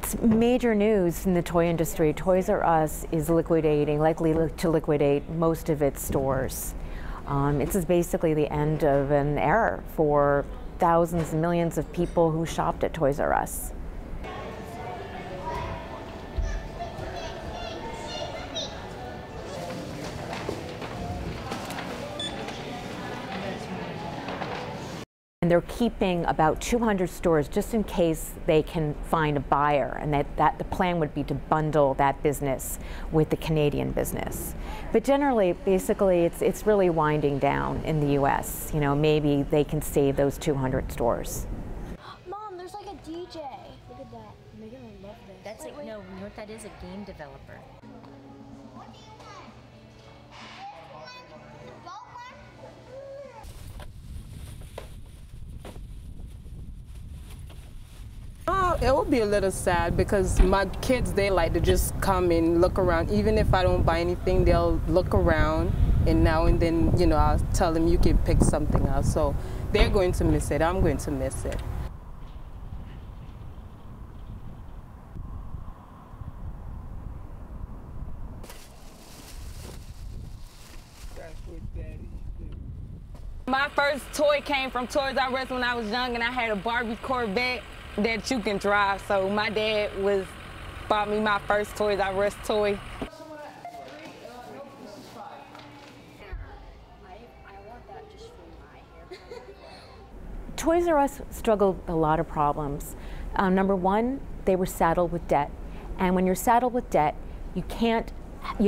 It's major news in the toy industry. Toys R Us is liquidating, likely to liquidate most of its stores. This is basically the end of an era for thousands and millions of people who shopped at Toys R Us. And they're keeping about 200 stores just in case they can find a buyer, and that the plan would be to bundle that business with the Canadian business. But generally, basically, it's really winding down in the U.S. You know, maybe they can save those 200 stores. Mom, there's like a DJ. Look at that. Megan will love this. That's no, you know what that is? A game developer. It would be a little sad because my kids, they like to just come and look around. Even if I don't buy anything, they'll look around, and now and then, you know, I'll tell them you can pick something else. So they're going to miss it. I'm going to miss it. My first toy came from Toys R Us when I was young, and I had a Barbie Corvette that you can drive. So my dad bought me my first Toys R Us toy. Toys R Us struggled with a lot of problems. Number one, they were saddled with debt. And when you're saddled with debt, you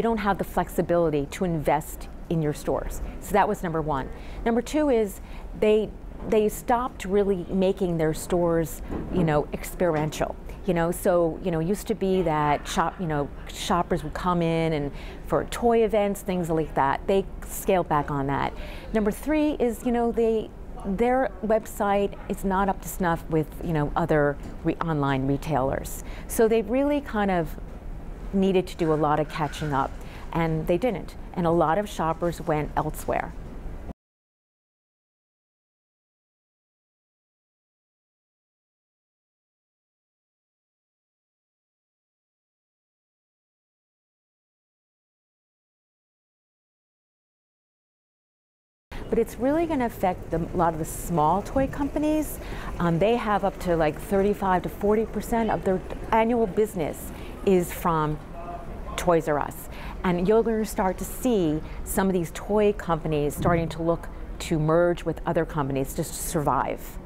don't have the flexibility to invest in your stores. So that was number one. Number two is they stopped really making their stores, you know, experiential. You know, so, you know, it used to be that shoppers would come in and for toy events, things like that. They scaled back on that. Number three is, you know, their website is not up to snuff with, you know, other online retailers. So they really kind of needed to do a lot of catching up, and they didn't. And a lot of shoppers went elsewhere. But it's really going to affect a lot of the small toy companies. They have up to like 35 to 40% of their annual business is from Toys R Us. And you're going to start to see some of these toy companies starting to look to merge with other companies just to survive.